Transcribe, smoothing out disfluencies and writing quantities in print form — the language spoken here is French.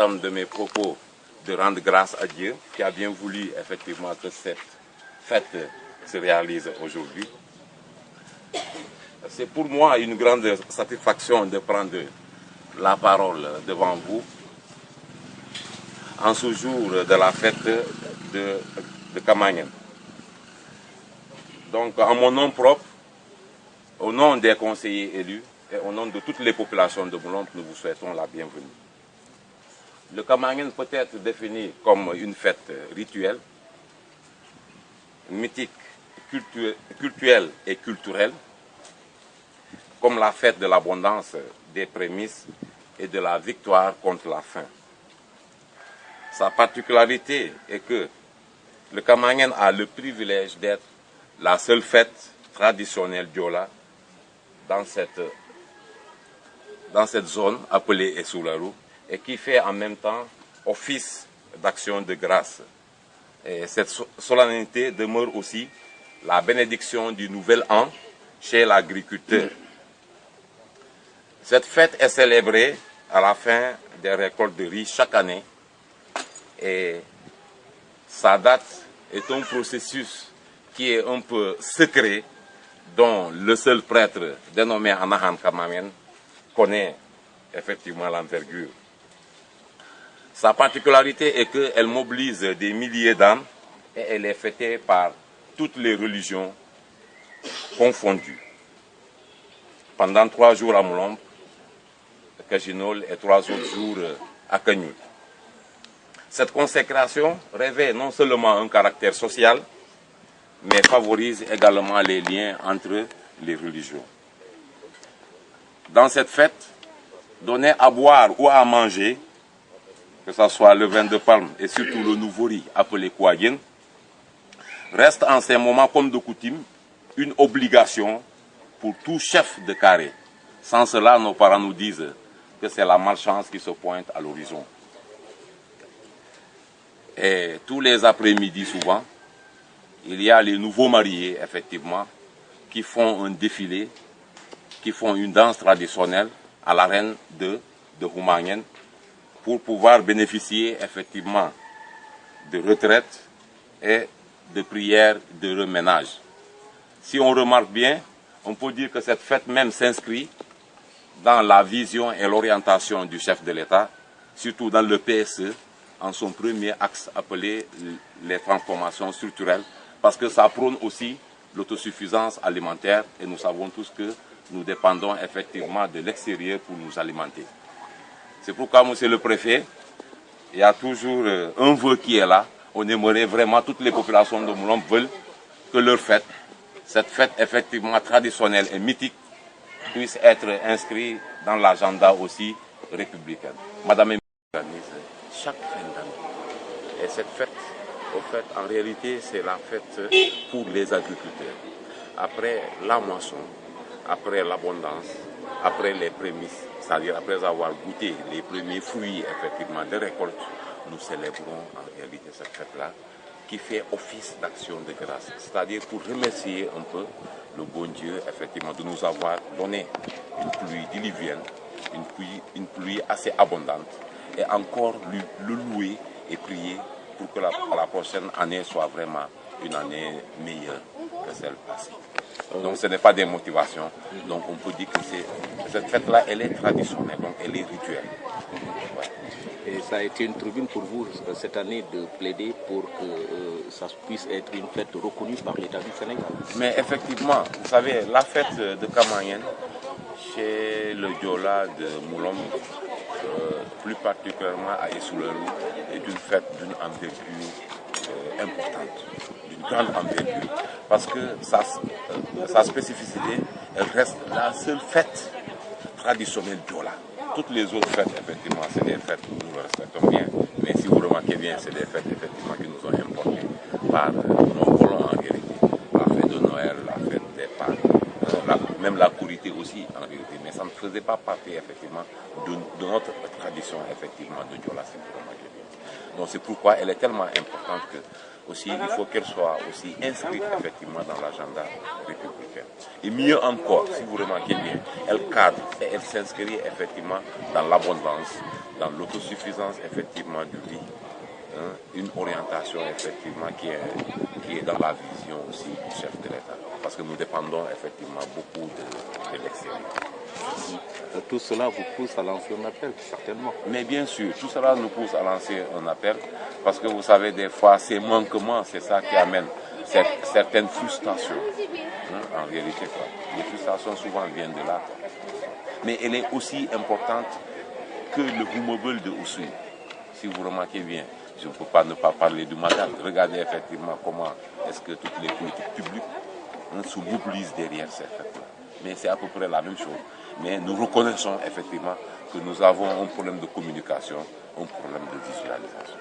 l'entame de mes propos de rendre grâce à Dieu qui a bien voulu effectivement que cette fête se réalise aujourd'hui. C'est pour moi une grande satisfaction de prendre la parole devant vous en ce jour de la fête de Kamangen. Donc, en mon nom propre, au nom des conseillers élus et au nom de toutes les populations de Moulombe, nous vous souhaitons la bienvenue. Le Kamangen peut être défini comme une fête rituelle, mythique, cultuelle et culturelle, comme la fête de l'abondance, des prémices et de la victoire contre la faim. Sa particularité est que le Kamangen a le privilège d'être la seule fête traditionnelle Diola dans cette zone appelée Essoularu et qui fait en même temps office d'action de grâce. Et cette solennité demeure aussi la bénédiction du nouvel an chez l'agriculteur. Cette fête est célébrée à la fin des récoltes de riz chaque année et sa date est un processus qui est un peu secret dont le seul prêtre dénommé Anahan Kamangen connaît effectivement l'envergure. Sa particularité est qu'elle mobilise des milliers d'âmes et elle est fêtée par toutes les religions confondues. Pendant 3 jours à Moulombe, à Kajinol et 3 autres jours à Kagnoul. Cette consécration revêt non seulement un caractère social, mais favorise également les liens entre les religions. Dans cette fête, donner à boire ou à manger, que ce soit le vin de palme et surtout le nouveau riz appelé Kouagin, reste en ces moments comme de coutume une obligation pour tout chef de carré. Sans cela, nos parents nous disent que c'est la malchance qui se pointe à l'horizon. Et tous les après-midi souvent, il y a les nouveaux mariés, effectivement, qui font un défilé, qui font une danse traditionnelle à l'arène de Humangen pour pouvoir bénéficier, effectivement, de retraite et de prières de reménage. Si on remarque bien, on peut dire que cette fête même s'inscrit dans la vision et l'orientation du chef de l'État, surtout dans le PSE, en son premier axe appelé les transformations structurelles, parce que ça prône aussi l'autosuffisance alimentaire et nous savons tous que nous dépendons effectivement de l'extérieur pour nous alimenter. C'est pourquoi, monsieur le préfet, il y a toujours un vœu qui est là. On aimerait vraiment, toutes les populations de Moulombe veulent que leur fête, cette fête effectivement traditionnelle et mythique, puisse être inscrite dans l'agenda aussi républicain. Madame organise chaque fin d'année. Et cette fête, au fait, en réalité, c'est la fête pour les agriculteurs. Après la moisson, après l'abondance, après les prémices, c'est-à-dire après avoir goûté les premiers fruits effectivement de récolte, nous célébrons en réalité cette fête-là qui fait office d'action de grâce, c'est-à-dire pour remercier un peu le bon Dieu effectivement de nous avoir donné une pluie diluvienne, une pluie assez abondante et encore le louer et prier pour que la prochaine année soit vraiment une année meilleure que celle passée. Donc ce n'est pas des motivations. Donc on peut dire que cette fête-là, elle est traditionnelle, donc elle est rituelle. Ouais. Et ça a été une tribune pour vous cette année de plaider pour que ça puisse être une fête reconnue par l'État du Sénégal. Mais effectivement, vous savez, la fête de Kamangen, chez le Diola de Moulombe, plus particulièrement à Essoularu, est une fête d'une envergure importante, d'une grande envergure, parce que sa spécificité, elle reste la seule fête traditionnelle Diola. Toutes les autres fêtes, effectivement, c'est des fêtes que nous respectons bien, mais si vous remarquez bien, c'est des fêtes, effectivement, qui nous ont importées par nos colons en réalité. La fête de Noël, la fête des Pâques, même la Kourité aussi, en réalité, mais ça ne faisait pas partie effectivement de notre tradition effectivement de Diola. Donc c'est pourquoi elle est tellement importante que aussi il faut qu'elle soit aussi inscrite effectivement dans l'agenda républicain. Et mieux encore, si vous remarquez bien, elle cadre et elle s'inscrit effectivement dans l'abondance, dans l'autosuffisance effectivement du riz. Hein, une orientation effectivement qui est dans la vision aussi du chef de l'État. Parce que nous dépendons effectivement beaucoup de l'extérieur. Tout cela vous pousse à lancer un appel, certainement. Mais bien sûr, tout cela nous pousse à lancer un appel parce que vous savez, des fois, ces manquements, c'est ça qui amène certaines frustrations. Hein, en réalité, quoi. Les frustrations souvent viennent de là. Quoi. Mais elle est aussi importante que le Boumobeul de Oussouye. Si vous remarquez bien, je ne peux pas ne pas parler du Magal. Regardez effectivement comment est-ce que toutes les politiques publiques se mobilisent derrière cette fête-là. Mais c'est à peu près la même chose. Mais nous reconnaissons effectivement que nous avons un problème de communication, un problème de visualisation.